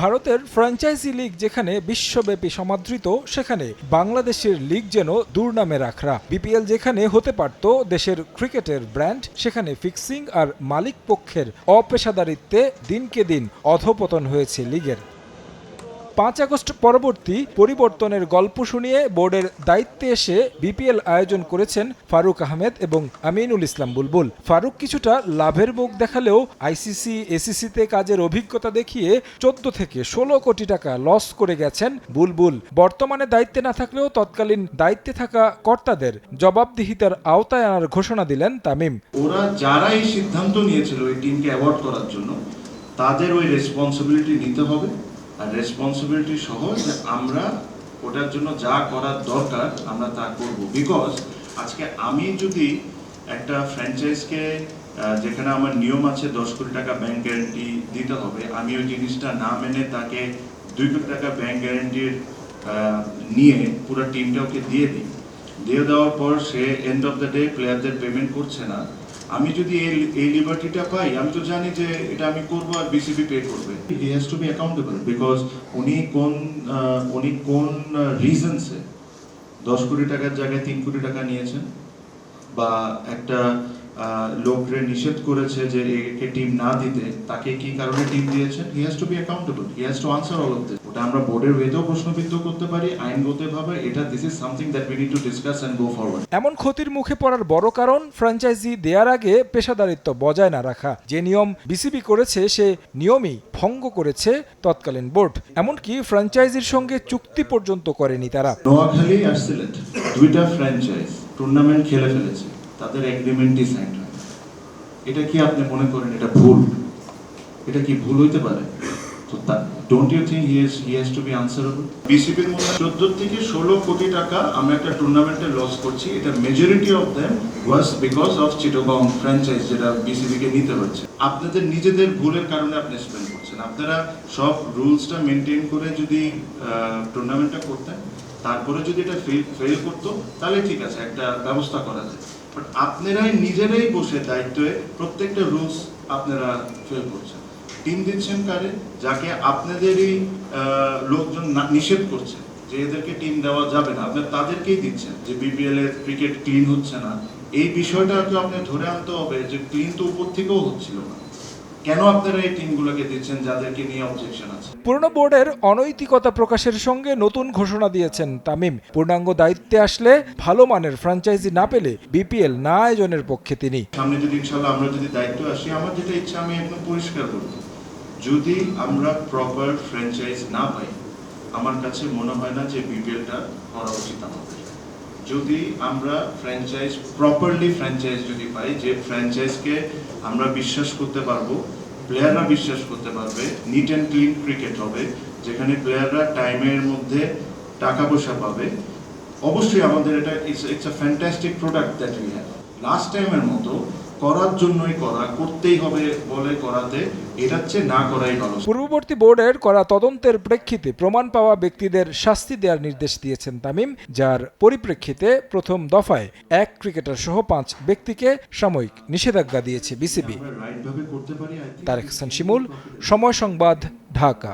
ভারতের franchise league যেখানে বিশ্বব্যাপী সমাদৃত, সেখানে বাংলাদেশের লিগ যেন দুর্নামের আখড়া। বিপিএল যেখানে হতে পারত দেশের ক্রিকেটের ব্র্যান্ড, সেখানে ফিক্সিং আর মালিক পক্ষের অপেশাদারিত্বে দিনকে দিন অধঃপতন হয়েছে লিগের। 5 আগস্ট পরবর্তী পরিবর্তনের গল্প শুনিয়ে বোর্ডের দায়িত্বে এসে বিপিএল আয়োজন করেছেন ফারুক আহমেদ এবং আমিনুল ইসলাম বুলবুল। ফারুক কিছুটা লাভের মুখ দেখালেও আইসিসি এসিসিতে কাজের অভিজ্ঞতা দেখিয়ে 14 থেকে 16 কোটি টাকা লস করে গেছেন বুলবুল। বর্তমানে দায়িত্বে না থাকলেও তৎকালীন দায়িত্বে থাকা কর্তাদের জবাবদিহিতার আওতায় আনার ঘোষণা দিলেন তামিম। ওরা যারা এই সিদ্ধান্ত নিয়েছিল এই টিমকে অ্যাওয়ার্ড করার জন্য, তাদের ওই রেসপন্সিবিলিটি নিতে হবে। আর রেসপন্সিবিলিটি সহ যে আমরা ওটার জন্য যা করার দরকার আমরা তা করব। বিকজ আজকে আমি যদি একটা ফ্র্যাঞ্চাইজকে, যেখানে আমার নিয়ম আছে 10 কোটি টাকা ব্যাংক গ্যারান্টি দিতে হবে, আমি ওই জিনিসটা না মেনে তাকে 2 কোটি টাকা ব্যাংক গ্যারান্টির নিয়ে পুরো টিমটা ওকে দিয়ে দেওয়ার পর সে এন্ড অফ দ্য ডে প্লেয়ারদের পেমেন্ট করছে না, আমি যদি এই লিবার্টিটা পাই, আমি তো জানি যে এটা আমি করব আর বিসিবি পে করবে। হি has to be accountable because উনি কোন রিজনসে 10 কোটি টাকার জায়গায় 3 কোটি টাকা নিয়েছেন, বা একটা লোকরে নিষেধ করেছে যে একে টিম না দিতে, তাকে কি কারণে টিম দিয়েছেন। He has to be accountable, he has to answer all of this. ওটা আমরা বোর্ডের ওয়েতেও প্রশ্নবিদ্ধ করতে পারি, আইনগতভাবে এটা this is something that we need to discuss and go forward. এমন ক্ষতির মুখে পড়ার বড় কারণ ফ্র্যাঞ্চাইজি দেওয়ার আগে পেশাদারিত্ব বজায় না রাখা। যে নিয়ম বিসিবি করেছে সে নিয়মই ভঙ্গ করেছে তৎকালীন বোর্ড। এমনকি ফ্র্যাঞ্চাইজির সঙ্গে চুক্তি পর্যন্ত করেনি তারা। নোয়াখালী আর সিলেট দুইটা ফ্র্যাঞ্চাইজ টুর্নামেন্ট খেলে ফেলেছে, তাদের এগ্রিমেন্টই সাইন হয়। এটা কি আপনি মনে করেন এটা ভুল? এটা কি ভুল হইতে পারে? তো don't you think he has to be answerable? বিসিবির মধ্যে 14 থেকে 16 কোটি টাকা আমরা একটা টুর্নামেন্টে লস করছি। এটা majority of them was because of Chittagong franchise, যেটা বিসিবিকে নিতে হচ্ছে। আপনাদের নিজেদের ভুলের কারণে আপনি স্পেন্ড করছেন। আপনারা সব রুলসটা মেনটেন করে যদি টুর্নামেন্টটা করতেন, তারপরে যদি এটা ফেল করতো, তাহলে ঠিক আছে, একটা ব্যবস্থা করা যায়। বাট আপনারাই নিজেরাই বসে দায়িত্বে প্রত্যেকটা রুলস আপনারা ফেল করছেন। টিম দিচ্ছেন কারে? যাকে আপনাদেরই লোকজন নিষেধ করছে যে এদেরকে টিম দেওয়া যাবে না, আপনার তাদেরকেই দিচ্ছেন। যে বিপিএল এর ক্রিকেট ক্লিন হচ্ছে না, এই বিষয়টা তো আপনি ধরে আনতে হবে যে ক্লিন তো উপর থেকেও হচ্ছিল না। কেন আপনারা এই টিমগুলোকে দিচ্ছেন যাদেরকে নিয়ে অবজেকশন আছে? পুরনো বোর্ডের অনৈতিকতা প্রকাশের সঙ্গে নতুন ঘোষণা দিয়েছেন তামিম। পূর্ণাঙ্গ দায়িত্বে আসলে ভালো মানের ফ্র্যাঞ্চাইজি না পেলে বিপিএল না আয়োজনের পক্ষে তিনি। সামনে যদি ইনশাআল্লাহ আমরা যদি দায়িত্ব আসি, আমার যেটা ইচ্ছা আমি একদম পরিষ্কার করব, যদি আমরা প্রপার ফ্র্যাঞ্চাইজ না পাই, আমার কাছে মনে হয় না যে বিপিএলটা করা উচিত আমাদের। যদি আমরা প্রপারলি ফ্র্যাঞ্চাইজ যদি পাই, যে ফ্র্যাঞ্চাইজকে আমরা বিশ্বাস করতে পারবো, প্লেয়াররা বিশ্বাস করতে পারবে, নিট অ্যান্ড ক্লিন ক্রিকেট হবে, যেখানে প্লেয়াররা টাইমের মধ্যে টাকা পয়সা পাবে, অবশ্যই আমাদের এটা it's a fantastic product that we have. Last টাইমের মতো করার জন্যই করতেই হবে বলে করাতে, এটা হচ্ছে না করাই ভালো। পূর্ববর্তী বোর্ডের করা তদন্তের প্রেক্ষিতে প্রমাণ পাওয়া ব্যক্তিদের শাস্তি দেওয়ার নির্দেশ দিয়েছেন তামিম, যার পরিপ্রেক্ষিতে প্রথম দফায় 1 ক্রিকেটার সহ 5 ব্যক্তিকে সাময়িক নিষেধাজ্ঞা দিয়েছে বিসিবি। তারেক হাসান শিমুল, সময় সংবাদ, ঢাকা।